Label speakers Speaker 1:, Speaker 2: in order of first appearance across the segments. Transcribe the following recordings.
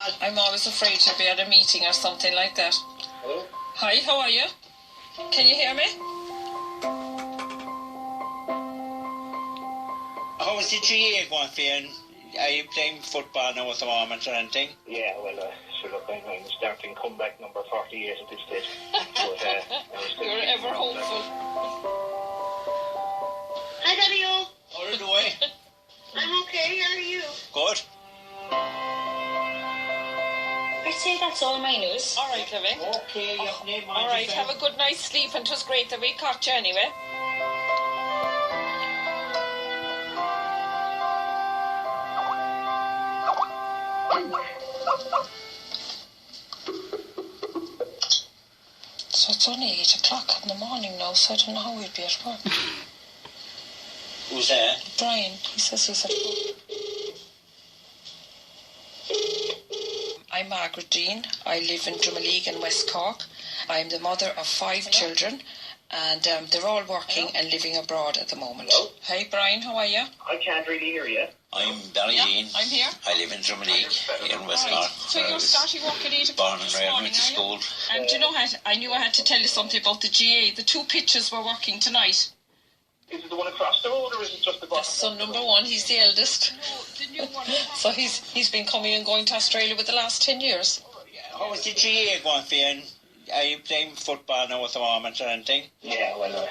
Speaker 1: I'm always afraid to be at a meeting or something like that.
Speaker 2: Hello?
Speaker 1: Hi, how are you? Can you hear me?
Speaker 3: How is the GA going for you? Are you playing football now at the moment or anything?
Speaker 2: Yeah, well, look, I'm starting comeback number 48 at this stage. But,
Speaker 1: You're ever hopeful.
Speaker 4: Hi, Daddy-o.
Speaker 3: How are you doing?
Speaker 4: I'm okay, how are you?
Speaker 3: Good.
Speaker 4: I'd say that's all my news.
Speaker 1: All right, Livy.
Speaker 3: Okay, your name.
Speaker 1: All right, have a good night's sleep, and it was great that we caught you anyway. So it's only 8 o'clock in the morning now, so I don't know how we'd be at work.
Speaker 3: Who's there?
Speaker 1: Brian, he says he's at work. I'm Margaret Deane. I live in Drimoleague in West Cork. I'm the mother of 5 children, and they're all working and living abroad at the moment.
Speaker 2: Hello?
Speaker 1: Hey, Brian, how are you?
Speaker 2: I can't really hear you.
Speaker 3: I'm Barry Deane.
Speaker 1: I'm here.
Speaker 3: I live in Drimoleague here in West Cork.
Speaker 1: So you're starting work at 8 o'clock
Speaker 3: Born and
Speaker 1: this
Speaker 3: raised,
Speaker 1: morning,
Speaker 3: went to
Speaker 1: are you?
Speaker 3: school.
Speaker 1: And do you know what? I knew I had to tell you something about the GA. The 2 pitches were working tonight.
Speaker 2: Is it the one across the road, or is it just the bottom?
Speaker 1: That's son number 1. He's the eldest. No, the new one. So he's been coming and going to Australia with the last 10 years.
Speaker 3: How is the GA going for you? Are you playing football now at the moment or anything?
Speaker 2: Yeah, well, look,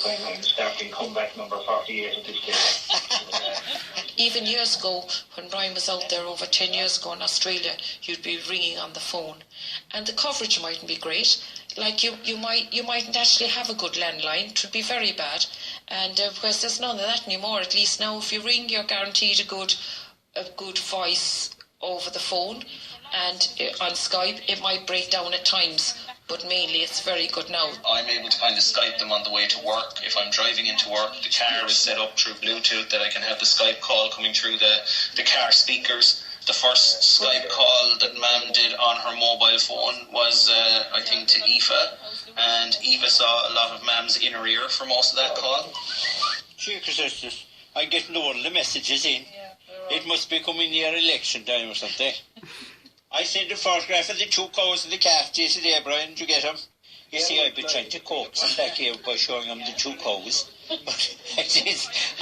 Speaker 2: I'm starting comeback number 48 at this stage.
Speaker 1: Even years ago, when Brian was out there over 10 years ago in Australia, you'd be ringing on the phone, and the coverage mightn't be great. Like you mightn't actually have a good landline. It would be very bad. And because there's none of that anymore. At least now, if you ring, you're guaranteed a good voice over the phone, and on Skype it might break down at times. But mainly it's very good now.
Speaker 5: I'm able to kind of Skype them on the way to work. If I'm driving into work, the car is set up through Bluetooth that I can have the Skype call coming through the car speakers. The first Skype call that Mam did on her mobile phone was, I think, to Aoife. And Aoife saw a lot of Mam's inner ear for most of that call.
Speaker 3: Sure, because I get all the messages in. It must be coming near election time or something. I sent a photograph of the 2 cows and the calf yesterday, Brian. Did you get them? You see, I've been trying to coax them back here by showing them the 2 cows. But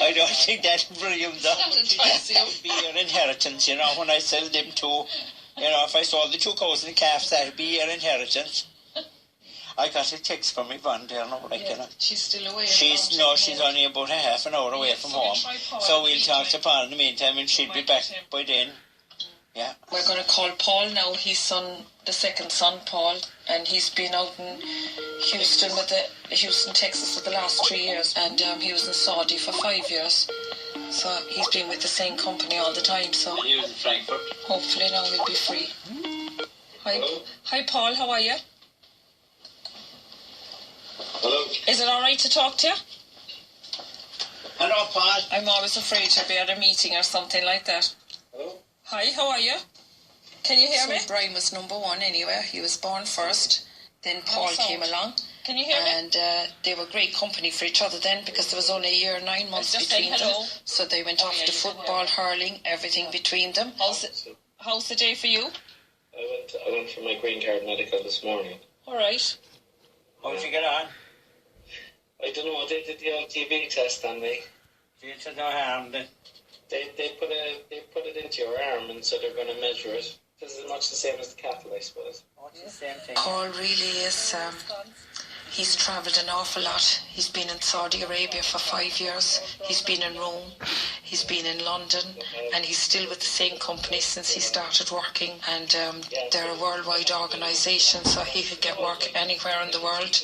Speaker 3: I don't think that'll bring them down. That'll be your inheritance, you know, when I sell them too. You know, if I sold the 2 cows and the calves, that'll be your inheritance. I got a text from Yvonne there now, but I cannot.
Speaker 1: She's still away.
Speaker 3: She's only about a half an hour away from home. So we'll talk to Paul in the meantime, and she'll be back by then. Yeah.
Speaker 1: We're going to call Paul now, his son, the second son, Paul, and he's been out in Houston, Texas for the last 3 years, and he was in Saudi for 5 years. So he's been with the same company all the time, so
Speaker 3: He was in Frankfurt.
Speaker 1: hopefully now he'll be free. Hi Paul, how are you?
Speaker 2: Hello?
Speaker 1: Is it alright to talk to you?
Speaker 3: Hello, Paul.
Speaker 1: I'm always afraid to be at a meeting or something like that.
Speaker 2: Hello?
Speaker 1: Hi, how are you? Can you hear me? Brian was number 1 anyway. He was born first. Then Paul came along. Can you hear me? And they were great company for each other then, because there was only a year and 9 months between them. So they went off to football, hurling, everything between them. How's the day for you?
Speaker 6: I went for my green card medical this morning.
Speaker 1: All right.
Speaker 3: How did you get on?
Speaker 6: I don't know, they did the old TB test on me.
Speaker 3: You said no harm then.
Speaker 6: They put it into your arm and so they're going to measure it. This is much the same as the cattle, I suppose.
Speaker 3: Oh, it's the same thing.
Speaker 1: Paul really is, he's travelled an awful lot. He's been in Saudi Arabia for 5 years. He's been in Rome. He's been in London. And he's still with the same company since he started working. And they're a worldwide organisation, so he could get work anywhere in the world.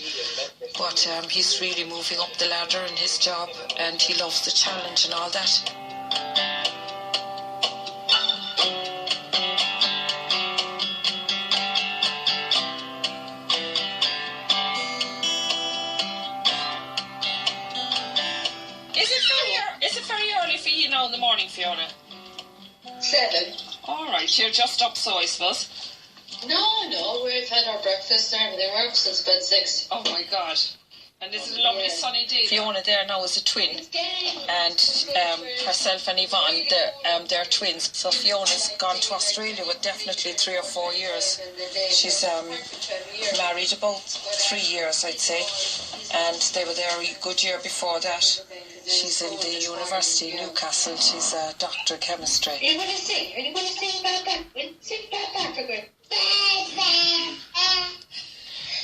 Speaker 1: But he's really moving up the ladder in his job, and he loves the challenge and all that. Is it very early for you now in the morning, Fiona?
Speaker 4: 7.
Speaker 1: All right, you're just up, so I suppose.
Speaker 4: No, we've had our breakfast and everything works since about 6.
Speaker 1: Oh my God. And this is a lovely sunny day. Fiona there now is a twin, and herself and Yvonne, they're twins. So Fiona's gone to Australia with definitely 3 or 4 years. She's married about 3 years, I'd say, and they were there a good year before that. She's in the University in Newcastle. She's a doctor of chemistry.
Speaker 4: Are you going to sing? Are you going to sing about that? Sing about that for good.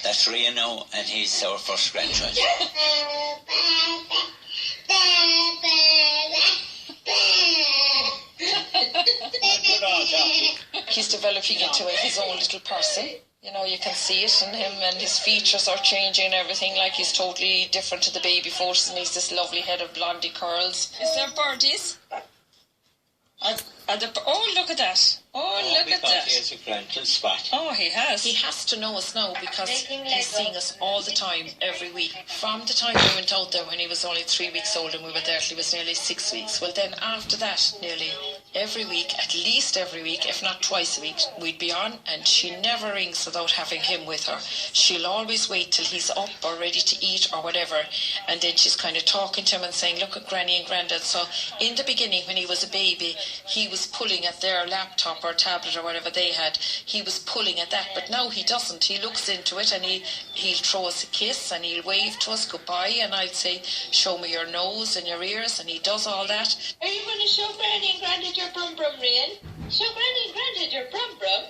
Speaker 3: That's Ria now, and he's our first grandchild.
Speaker 1: He's developing into his own little person. You know, you can see it in him, and his features are changing and everything. Like, he's totally different to the baby photos, and he's this lovely head of blondie curls. Is there birdies? Oh, look at that. Oh, look at that.
Speaker 3: He has a grand spot.
Speaker 1: Oh, he has. He has to know us now because he's seeing us all the time, every week. From the time we went out there when he was only 3 weeks old and we were there till he was nearly 6 weeks. Well, then after that, nearly every week, at least every week, if not twice a week, we'd be on, and she never rings without having him with her. She'll always wait till he's up or ready to eat or whatever, and then she's kind of talking to him and saying, look at Granny and Grandad. So in the beginning, when he was a baby, he was pulling at their laptop or tablet or whatever they had. He was pulling at that, but now he doesn't. He looks into it, and he'll throw us a kiss, and he'll wave to us goodbye, and I'd say, show me your nose and your ears, and he does all that.
Speaker 4: Are you going to show Granny and Grandad your brum brum, Rian? Show Granny and Grandad your brum brum.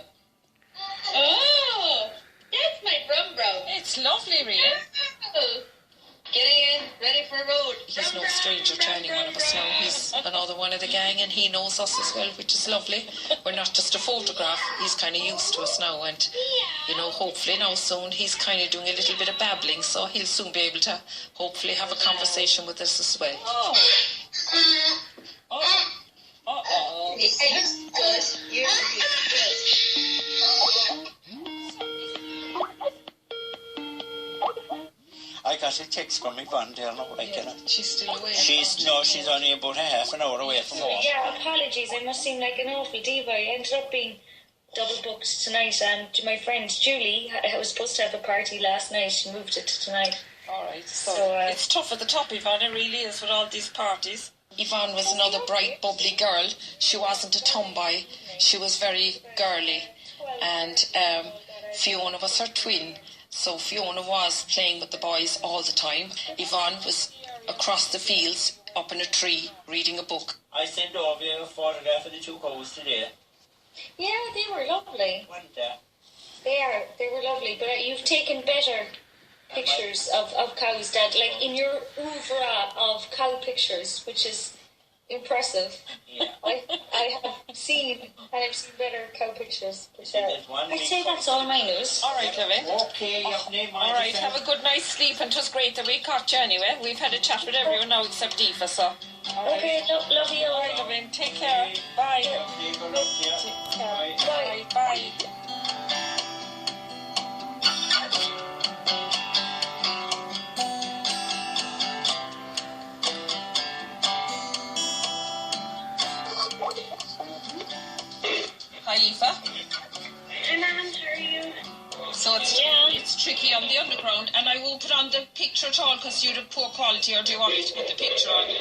Speaker 4: Oh, that's my brum brum.
Speaker 1: It's lovely, Rian.
Speaker 4: Oh. Getting in, ready for a road.
Speaker 1: He's no stranger to any one of us now. He's another one of the gang, and he knows us as well, which is lovely. We're not just a photograph. He's kind of used to us now, and, you know, hopefully now soon he's kind of doing a little bit of babbling, so he'll soon be able to hopefully have a conversation with us as well. Oh. Oh. Uh-oh.
Speaker 3: I got a text from Yvonne there now, I cannot.
Speaker 1: She's still away.
Speaker 3: She's only about a half an hour away from home.
Speaker 7: Yeah, apologies. I must seem like an awful diva. I ended up being double booked tonight, and my friend Julie was supposed to have a party last night. She moved it to tonight.
Speaker 1: All right. So it's tough at the top, Yvonne. It really is with all these parties. Yvonne was another bright, bubbly girl. She wasn't a tomboy. She was very girly. And Fiona was her twin. So Fiona was playing with the boys all the time. Yvonne was across the fields, up in a tree, reading a book.
Speaker 3: I sent over a photograph of the 2 cows today.
Speaker 7: Yeah, they were lovely.
Speaker 3: Weren't they?
Speaker 7: They were lovely. But you've taken better pictures of cows, Dad. Like in your oeuvre of cow pictures, which is impressive.
Speaker 3: Yeah.
Speaker 7: I have seen better cow pictures. I'd say that's all my news.
Speaker 1: All right, Levin.
Speaker 3: Okay,
Speaker 1: all right, have a good night's sleep, and it was great that we caught you anyway. We've had a chat with everyone now except Aoife, so.
Speaker 7: Okay, love you.
Speaker 1: All right, Levin, take care. Bye.
Speaker 3: Take care.
Speaker 1: Bye. Bye. Hi, Aoife.
Speaker 4: Hi, Mum. How are you?
Speaker 1: So it's tricky on the underground, and I won't put on the picture at all because you're the poor quality, or do you want me to put the picture on?
Speaker 4: No,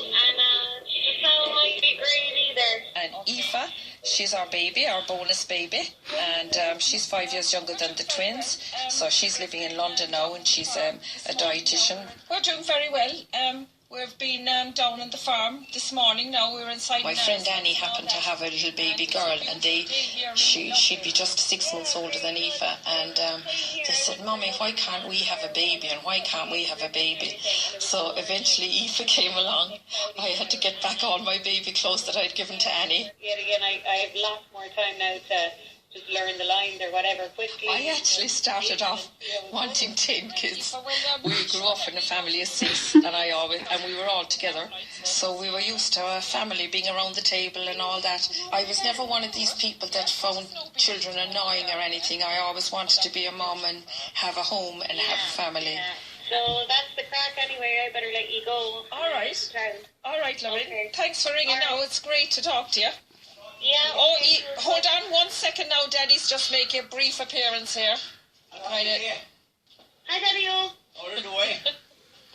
Speaker 4: and the sound might be great either.
Speaker 1: And Aoife, she's our baby, our bonus baby, and she's 5 years younger than the twins, so she's living in London now, and she's a dietitian. We're doing very well. We've been down on the farm this morning. Now we were inside. My friend Annie happened to have a little baby girl, and she'd be just 6 months older than Aoife, and they said, "Mummy, why can't we have a baby, and why can't we have a baby?" So eventually Aoife came along. I had to get back all my baby clothes that I'd given to Annie.
Speaker 8: Yet again, I have lots more time now to just learn the lines or whatever quickly.
Speaker 1: I actually started off wanting 10 kids. We grew up in a family of 6, and we were all together. So we were used to a family being around the table and all that. I was never one of these people that found children annoying or anything. I always wanted to be a mum and have a home and have a family.
Speaker 8: Yeah. So that's the crack anyway. I better let you go.
Speaker 1: All right. All right, Lauren.
Speaker 8: Okay.
Speaker 1: Thanks for ringing now. It's great to talk to you.
Speaker 8: Yeah.
Speaker 1: Oh, hold on 1 second now. Daddy's just making a brief appearance here.
Speaker 4: Hi, Daddy-o.
Speaker 3: How are you doing?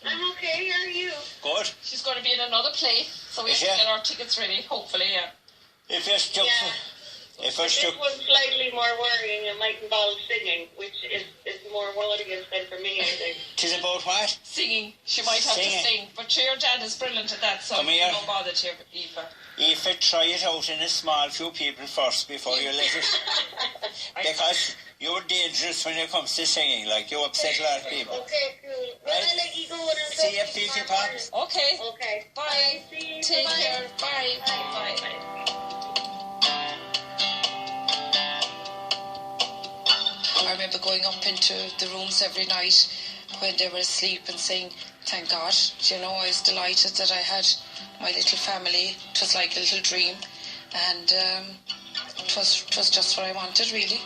Speaker 4: I'm okay. How are you?
Speaker 3: Good.
Speaker 1: She's going to be in another play, so we have to get our tickets ready, hopefully, yeah.
Speaker 3: If you're stuck...
Speaker 4: Yeah.
Speaker 3: If you're
Speaker 4: This
Speaker 3: stuck...
Speaker 4: one's slightly more worrying. It might involve singing, which is more worrying than for me, I think.
Speaker 3: Tis about what?
Speaker 1: Singing. She might have to sing, but your dad is brilliant at that, so
Speaker 3: Come here.
Speaker 1: don't bother to Eva.
Speaker 3: Aoife, try it out in a small few people first before you let it. Because you're dangerous when it comes to singing, like you upset a lot of people.
Speaker 4: Okay, cool. Well, I'll let you go and I'll
Speaker 3: See you, Peachy Pops.
Speaker 1: Okay.
Speaker 4: Okay.
Speaker 1: Bye.
Speaker 4: See you.
Speaker 1: Take
Speaker 4: Bye.
Speaker 1: care. Bye. Bye. Bye. I remember going up into the rooms every night when they were asleep and saying, thank God, you know, I was delighted that I had my little family. It was like a little dream, and it was just what I wanted, really.